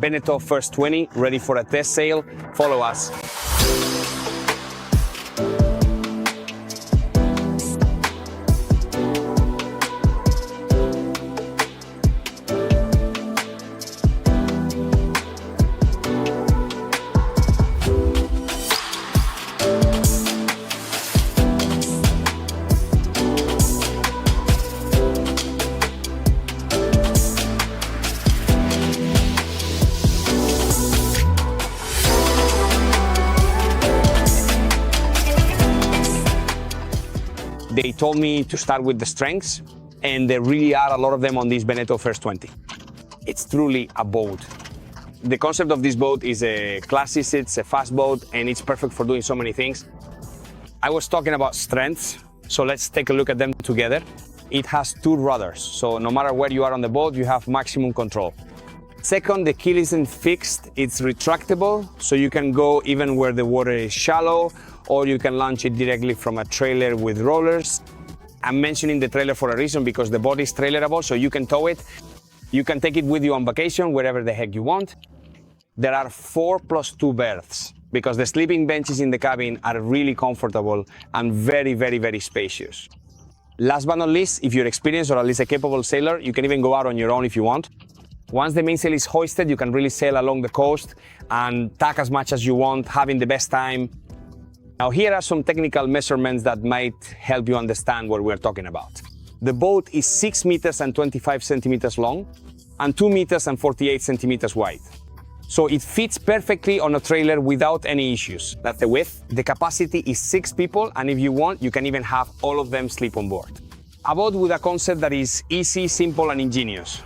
Beneteau First 20, ready for a test sail. Follow us. They told me to start with the strengths, and there really are a lot of them on this Beneteau First 20. It's truly a boat. The concept of this boat is a classy, it's a fast boat, and it's perfect for doing so many things. I was talking about strengths, so let's take a look at them together. It has 2 rudders, so no matter where you are on the boat, you have maximum control. Second, the keel isn't fixed, it's retractable, so you can go even where the water is shallow, or you can launch it directly from a trailer with rollers. I'm mentioning the trailer for a reason, because the boat is trailerable, so you can tow it. You can take it with you on vacation, wherever the heck you want. There are 4 + 2 berths, because the sleeping benches in the cabin are really comfortable and very, very, very spacious. Last but not least, if you're experienced or at least a capable sailor, you can even go out on your own if you want. Once the mainsail is hoisted, you can really sail along the coast and tack as much as you want, having the best time. Now, here are some technical measurements that might help you understand what we're talking about. The boat is 6 meters and 25 centimeters long and 2 meters and 48 centimeters wide. So it fits perfectly on a trailer without any issues. That's the width. The capacity is 6 people, and if you want, you can even have all of them sleep on board. A boat with a concept that is easy, simple, and ingenious.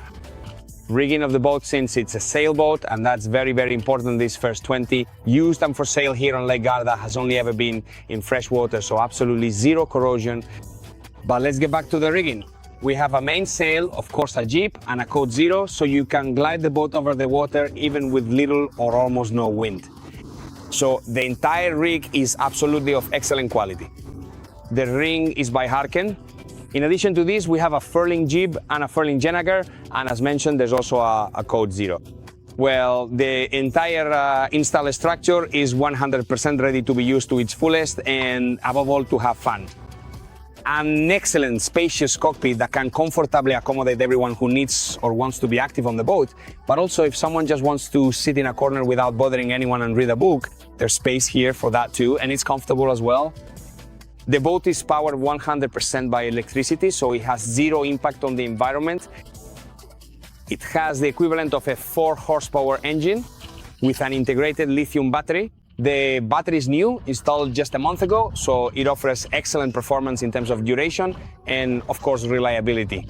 Rigging of the boat, since it's a sailboat, and that's very, very important, this First 20, used and for sale here on Lake Garda, has only ever been in fresh water, so absolutely zero corrosion. But let's get back to the rigging. We have a mainsail, of course a jib, and a code 0, so you can glide the boat over the water even with little or almost no wind. So the entire rig is absolutely of excellent quality. The ring is by BARCHE. In addition to this, we have a furling jib and a furling genagger, and as mentioned, there's also a code 0. Well, the entire install structure is 100% ready to be used to its fullest, and above all, to have fun. An excellent spacious cockpit that can comfortably accommodate everyone who needs or wants to be active on the boat, but also if someone just wants to sit in a corner without bothering anyone and read a book, there's space here for that too, and it's comfortable as well. The boat is powered 100% by electricity, so it has zero impact on the environment. It has the equivalent of a 4 horsepower engine with an integrated lithium battery. The battery is new, installed just a month ago, so it offers excellent performance in terms of duration and, of course, reliability.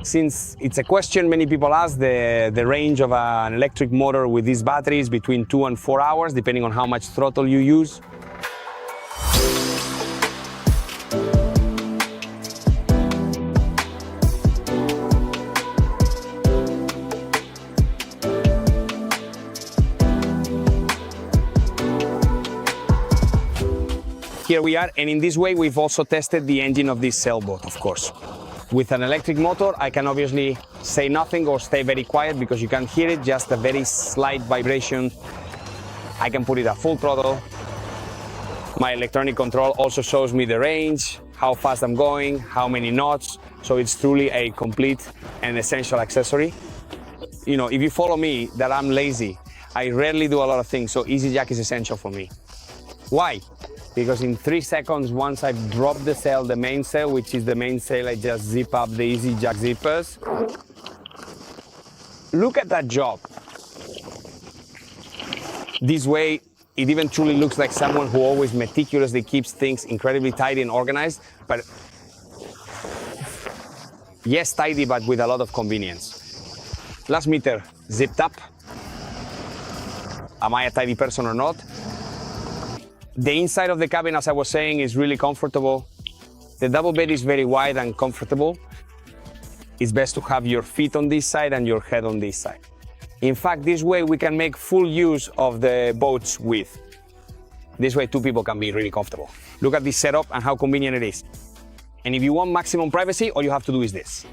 Since it's a question many people ask, the range of an electric motor with these batteries between 2 and 4 hours, depending on how much throttle you use. Here we are, and in this way we've also tested the engine of this sailboat, of course. With an electric motor, I can obviously say nothing or stay very quiet because you can't hear it, just a very slight vibration. I can put it at full throttle. My electronic control also shows me the range, how fast I'm going, how many knots, so it's truly a complete and essential accessory. You know, if you follow me, that I'm lazy, I rarely do a lot of things, so Easy Jack is essential for me. Why? Because in 3 seconds, once I've dropped the sail, the mainsail, which is the mainsail, I just zip up the Easy Jack zippers. Look at that job. This way, it even truly looks like someone who always meticulously keeps things incredibly tidy and organized, but yes, tidy, but with a lot of convenience. Last meter zipped up. Am I a tidy person or not? The inside of the cabin, as I was saying, is really comfortable. The double bed is very wide and comfortable. It's best to have your feet on this side and your head on this side. In fact, this way we can make full use of the boat's width. This way 2 people can be really comfortable. Look at this setup and how convenient it is. And if you want maximum privacy, all you have to do is this.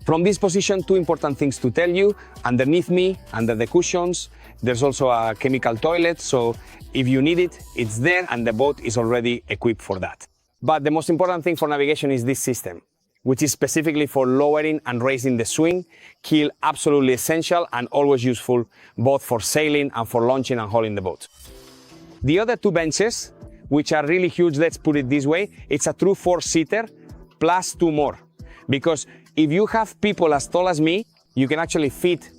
From this position, two important things to tell you. Underneath me, under the cushions, there's also a chemical toilet, so if you need it, it's there, and the boat is already equipped for that. But the most important thing for navigation is this system, which is specifically for lowering and raising the swing, keel absolutely essential and always useful, both for sailing and for launching and hauling the boat. The other two benches, which are really huge, let's put it this way, it's a true four-seater plus two more. Because if you have people as tall as me, you can actually fit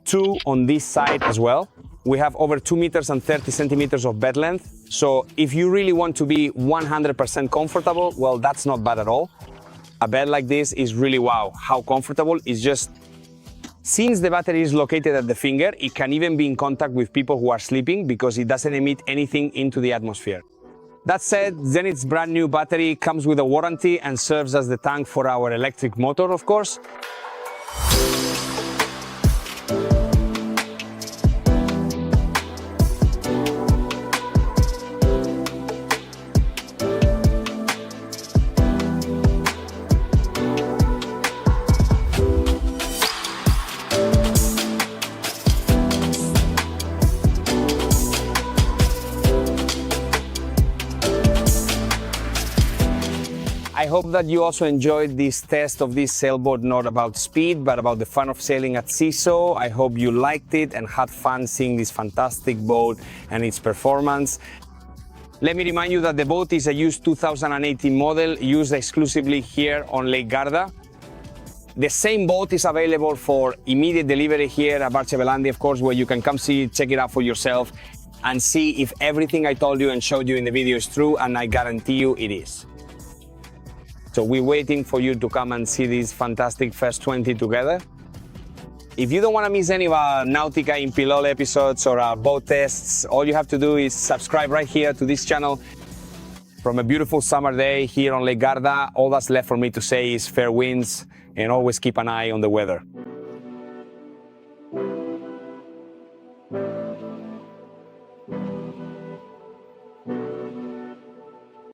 two on this side as well. We have over 2 meters and 30 centimeters of bed length. So if you really want to be 100% comfortable, well, that's not bad at all. A bed like this is really wow. How comfortable. It's just, since the battery is located at the finger, it can even be in contact with people who are sleeping because it doesn't emit anything into the atmosphere. That said, Zenith's brand new battery comes with a warranty and serves as the tank for our electric motor, of course. I hope that you also enjoyed this test of this sailboat, not about speed, but about the fun of sailing at sea. So I hope you liked it and had fun seeing this fantastic boat and its performance. Let me remind you that the boat is a used 2018 model, used exclusively here on Lake Garda. The same boat is available for immediate delivery here at BARCHE Bellandi, of course, where you can come see it, check it out for yourself, and see if everything I told you and showed you in the video is true, and I guarantee you it is. So we're waiting for you to come and see this fantastic First 20 together. If you don't want to miss any of our Nautica in Pilole episodes or our boat tests, all you have to do is subscribe right here to this channel. From a beautiful summer day here on Lake Garda, all that's left for me to say is fair winds and always keep an eye on the weather.